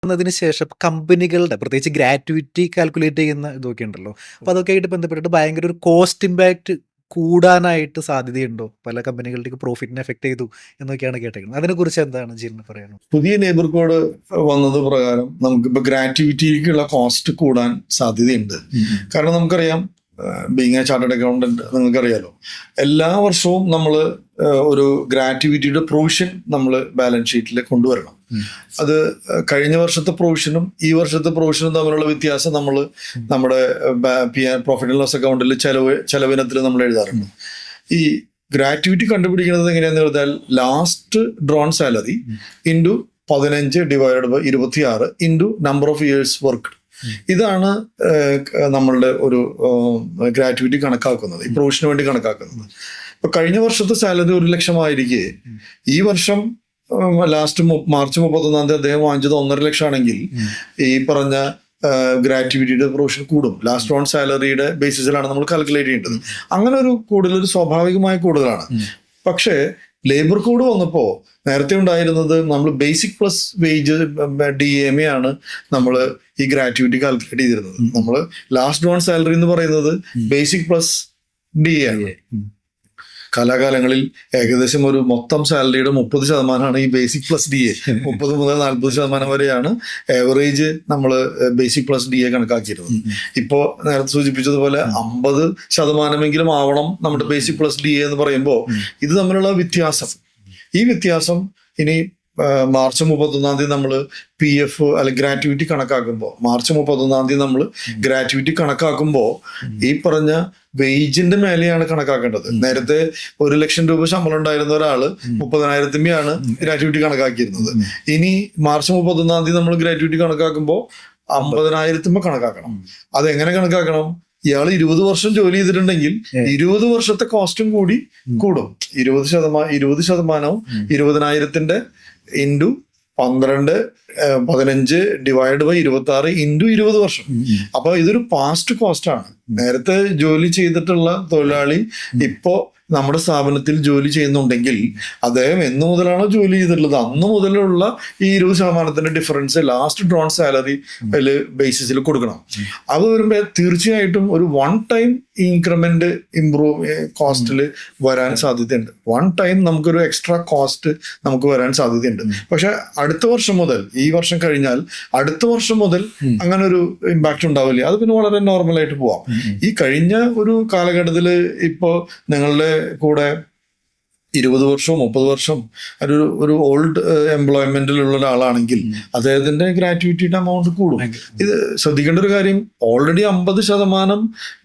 ന്നതിന് ശേഷം കമ്പനികളുടെ പ്രത്യേകിച്ച് ഗ്രാറ്റുവിറ്റി കാൽക്കുലേറ്റ് ചെയ്യുന്ന ഇതൊക്കെ ഉണ്ടല്ലോ. അപ്പോൾ അതൊക്കെ ആയിട്ട് ബന്ധപ്പെട്ടിട്ട് ഭയങ്കര ഒരു കോസ്റ്റ് ഇമ്പാക്റ്റ് കൂടാനായിട്ട് സാധ്യതയുണ്ടോ? പല കമ്പനികളുടെയും പ്രോഫിറ്റിനെ എഫക്ട് ചെയ്തു എന്നൊക്കെയാണ് കേട്ടേക്കുന്നത്. അതിനെക്കുറിച്ച് എന്താണ് ജിലിന് പറയാനുള്ളത്? പുതിയ ലേബർ കോഡ് വന്നത് പ്രകാരം നമുക്കിപ്പോൾ ഗ്രാറ്റുവിറ്റിക്കുള്ള കോസ്റ്റ് കൂടാൻ സാധ്യതയുണ്ട്. കാരണം നമുക്കറിയാം, ബീങ് എ ചാർട്ടേഡ് അക്കൗണ്ടന്റ് നിങ്ങൾക്കറിയാലോ, എല്ലാ വർഷവും നമ്മൾ ഒരു ഗ്രാറ്റുവിറ്റിയുടെ പ്രൊവിഷൻ നമ്മൾ ബാലൻസ് ഷീറ്റിൽ കൊണ്ടുവരണം. അത് കഴിഞ്ഞ വർഷത്തെ പ്രൊവിഷനും ഈ വർഷത്തെ പ്രൊവിഷനും തമ്മിലുള്ള വ്യത്യാസം നമ്മൾ നമ്മുടെ പ്രോഫിറ്റ് ആൻഡ് ലോസ് അക്കൗണ്ടിൽ ചെലവിനത്തിൽ നമ്മൾ എഴുതാറുണ്ട്. ഈ ഗ്രാറ്റുവിറ്റി കണ്ടുപിടിക്കുന്നത് എങ്ങനെയാന്ന് പറഞ്ഞാൽ last drawn salary into 15 divided by 26 into number of years work. ഇതാണ് നമ്മളുടെ ഒരു ഗ്രാറ്റുവിറ്റി കണക്കാക്കുന്നത്, ഈ പ്രൊവിഷന് വേണ്ടി കണക്കാക്കുന്നത്. ഇപ്പൊ കഴിഞ്ഞ വർഷത്തെ സാലറി 1 ലക്ഷം ആയിരിക്കെ ഈ വർഷം ലാസ്റ്റ് മാർച്ച് 31 അദ്ദേഹം വാങ്ങിച്ചത് 1.5 ലക്ഷം ആണെങ്കിൽ ഈ പറഞ്ഞ ഗ്രാറ്റുവിറ്റിയുടെ പ്രൊവിഷൻ കൂടും. ലാസ്റ്റ് ഓൺ സാലറിയുടെ ബേസിസിലാണ് നമ്മൾ കാൽക്കുലേറ്റ് ചെയ്യേണ്ടത്. അങ്ങനെ ഒരു കൂടുതലൊരു സ്വാഭാവികമായ കൂടുതലാണ്. പക്ഷേ ലേബർ കോഡ് വന്നപ്പോൾ നേരത്തെ ഉണ്ടായിരുന്നത് നമ്മൾ ബേസിക് പ്ലസ് വേജ് DMA ആണ് നമ്മൾ ഈ ഗ്രാറ്റുവിറ്റി കാൽക്കുലേറ്റ് ചെയ്തിരുന്നത്. നമ്മൾ ലാസ്റ്റ് ഓൺ സാലറി എന്ന് പറയുന്നത് ബേസിക് പ്ലസ് DA ആണ്. കാലാകാലങ്ങളിൽ ഏകദേശം ഒരു മൊത്തം സാലറിയുടെ 30% ഈ ബേസിക് പ്ലസ് DA. 30 മുതൽ 40% വരെയാണ് ഏവറേജ് നമ്മൾ ബേസിക് പ്ലസ് DA കണക്കാക്കിയിരുന്നത്. ഇപ്പോൾ നേരത്തെ സൂചിപ്പിച്ചതുപോലെ 50% ആവണം നമ്മുടെ ബേസിക് പ്ലസ് DA എന്ന് പറയുമ്പോൾ ഇത് തമ്മിലുള്ള വ്യത്യാസം, ഈ വ്യത്യാസം ഇനി മാർച്ച് 31 നമ്മൾ PF അല്ലെങ്കിൽ ഗ്രാറ്റുവിറ്റി കണക്കാക്കുമ്പോൾ, മാർച്ച് 31 നമ്മൾ ഗ്രാറ്റുവിറ്റി കണക്കാക്കുമ്പോൾ ഈ പറഞ്ഞ വേജിന്റെ മേലെയാണ് കണക്കാക്കേണ്ടത്. നേരത്തെ 1 ലക്ഷം രൂപ ശമ്പളം ഉണ്ടായിരുന്ന ഒരാള് 30,000 ഗ്രാറ്റുവിറ്റി കണക്കാക്കിയിരുന്നത്. ഇനി മാർച്ച് 31 നമ്മൾ ഗ്രാറ്റുവിറ്റി കണക്കാക്കുമ്പോൾ 50,000 കണക്കാക്കണം. അതെങ്ങനെ കണക്കാക്കണം? ഇയാൾ 20 വർഷം ജോലി ചെയ്തിട്ടുണ്ടെങ്കിൽ 20 വർഷത്തെ കോസ്റ്റും കൂടി കൂടും. 20% 20,000 ഇൻറ്റു 12 15 ഡിവൈഡ് ബൈ 26 ഇൻറ്റു 20 വർഷം. അപ്പൊ ഇതൊരു പാസ്റ്റ് കോസ്റ്റ് ആണ്. നേരത്തെ ജോലി ചെയ്തിട്ടുള്ള തൊഴിലാളി ഇപ്പോ നമ്മുടെ സ്ഥാപനത്തിൽ ജോലി ചെയ്യുന്നുണ്ടെങ്കിൽ അദ്ദേഹം എന്ന് മുതലാണോ ജോലി ചെയ്തിട്ടുള്ളത് അന്ന് മുതലുള്ള ഈ 20% ഡിഫറൻസ് ലാസ്റ്റ് ഡ്രോൺ സാലറി ബേസിസിൽ കൊടുക്കണം. അത് വരുമ്പോൾ തീർച്ചയായിട്ടും ഒരു 1 ടൈം ഇൻക്രിമെന്റ് കോസ്റ്റിൽ വരാൻ സാധ്യതയുണ്ട്. 1 ടൈം നമുക്കൊരു എക്സ്ട്രാ കോസ്റ്റ് നമുക്ക് വരാൻ സാധ്യതയുണ്ട്. പക്ഷെ അടുത്ത വർഷം മുതൽ, ഈ വർഷം കഴിഞ്ഞാൽ അടുത്ത വർഷം മുതൽ അങ്ങനെ ഒരു ഇമ്പാക്ട് ഉണ്ടാവില്ല. അത് പിന്നെ വളരെ നോർമലായിട്ട് പോവാം. ഈ കഴിഞ്ഞ ഒരു കാലഘട്ടത്തിൽ ഇപ്പോൾ നിങ്ങളുടെ കൂടെ 20 വർഷവും 30 വർഷം ഒരു ഓൾഡ് എംപ്ലോയ്മെന്റിലുള്ള ഒരാളാണെങ്കിൽ അദ്ദേഹത്തിന്റെ ഗ്രാറ്റുവിറ്റിയുടെ എമൗണ്ട് കൂടും. ഇത് ശ്രദ്ധിക്കേണ്ട ഒരു കാര്യം, ഓൾറെഡി 50%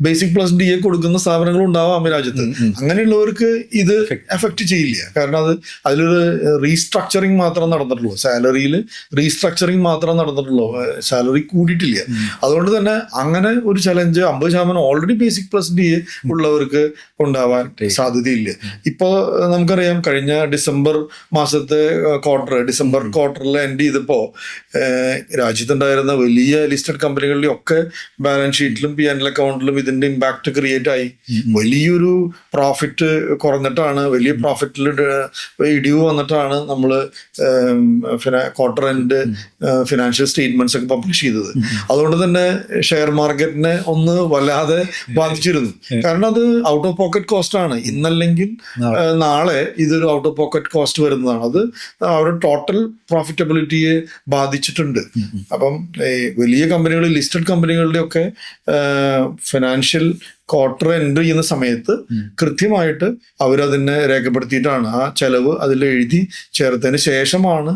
ബേസിക് പ്ലസ് DA കൊടുക്കുന്ന സ്ഥാപനങ്ങൾ ഉണ്ടാവാം രാജ്യത്ത്. അങ്ങനെയുള്ളവർക്ക് ഇത് എഫക്ട് ചെയ്യില്ല. കാരണം അതിലൊരു റീസ്ട്രക്ചറിങ് മാത്രം നടന്നിട്ടുള്ളൂ, സാലറിയിൽ റീസ്ട്രക്ചറിങ് മാത്രം നടന്നിട്ടുള്ളൂ, സാലറി കൂടിയിട്ടില്ല. അതുകൊണ്ട് തന്നെ അങ്ങനെ ഒരു challenge 50% already basic plus DA ഉള്ളവർക്ക് ഉണ്ടാവാൻ സാധ്യതയില്ല. ഇപ്പോൾ നമുക്കറിയാം, കഴിഞ്ഞ ഡിസംബർ മാസത്തെ ഡിസംബർ ക്വാർട്ടറിൽ എൻഡ് ചെയ്തപ്പോൾ രാജ്യത്തുണ്ടായിരുന്ന വലിയ ലിസ്റ്റഡ് കമ്പനികളുടെ ഒക്കെ ബാലൻസ് ഷീറ്റിലും P&L അക്കൗണ്ടിലും ഇതിന്റെ ഇമ്പാക്ട് ക്രിയേറ്റ് ആയി. വലിയൊരു പ്രോഫിറ്റ് കുറഞ്ഞിട്ടാണ്, വലിയ പ്രോഫിറ്റിൽ ഇടിവ് വന്നിട്ടാണ് നമ്മൾ ക്വാർട്ടർ എൻഡ് ഫിനാൻഷ്യൽ സ്റ്റേറ്റ്മെന്റ്സ് ഒക്കെ പബ്ലിഷ് ചെയ്തത്. അതുകൊണ്ട് തന്നെ ഷെയർ മാർക്കറ്റിനെ ഒന്ന് വല്ലാതെ ബാധിച്ചിരുന്നു. കാരണം അത് ഔട്ട് ഓഫ് പോക്കറ്റ് കോസ്റ്റ് ആണ്. ഇന്നല്ലെങ്കിൽ നാളെ ഇതൊരു ഔട്ട് ഓഫ് പോക്കറ്റ് കോസ്റ്റ് വരുന്നതാണ്. അത് അവരുടെ ടോട്ടൽ പ്രോഫിറ്റബിലിറ്റിയെ ബാധിച്ചിട്ടുണ്ട്. അപ്പം വലിയ കമ്പനികൾ, ലിസ്റ്റഡ് കമ്പനികളുടെ ഒക്കെ ഫിനാൻഷ്യൽ ക്വാർട്ടർ എൻട്രി ചെയ്യുന്ന സമയത്ത് കൃത്യമായിട്ട് അവരതിനെ രേഖപ്പെടുത്തിയിട്ടാണ് ആ ചെലവ് അതിൽ എഴുതി ചേർത്തതിന് ശേഷമാണ്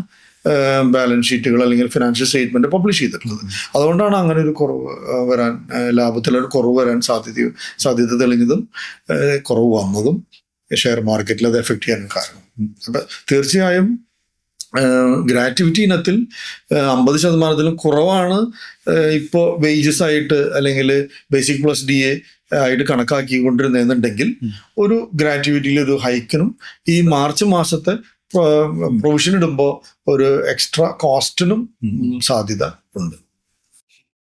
ബാലൻസ് ഷീറ്റുകൾ അല്ലെങ്കിൽ ഫിനാൻഷ്യൽ സ്റ്റേറ്റ്മെന്റ് പബ്ലിഷ് ചെയ്തിട്ടുള്ളത്. അതുകൊണ്ടാണ് അങ്ങനെ ഒരു കുറവ് വരാൻ, ലാഭത്തിലൊരു കുറവ് വരാൻ സാധ്യത തെളിഞ്ഞതും കുറവ് വന്നതും ഷെയർ മാർക്കറ്റിൽ അത് എഫക്ട് ചെയ്യാൻ കാരണം. അപ്പം തീർച്ചയായും ഗ്രാറ്റുവിറ്റി ഇനത്തിൽ 50% കുറവാണ് ഇപ്പോൾ വേജസ് ആയിട്ട് അല്ലെങ്കിൽ ബേസിക് പ്ലസ് DA ആയിട്ട് കണക്കാക്കിക്കൊണ്ടിരുന്നെന്നുണ്ടെങ്കിൽ ഒരു ഗ്രാറ്റുവിറ്റിയിൽ ഒരു ഹൈക്കിനും ഈ മാർച്ച് മാസത്തെ പ്രൊവിഷൻ ഇടുമ്പോൾ ഒരു എക്സ്ട്രാ കോസ്റ്റിനും സാധ്യത ഉണ്ട്.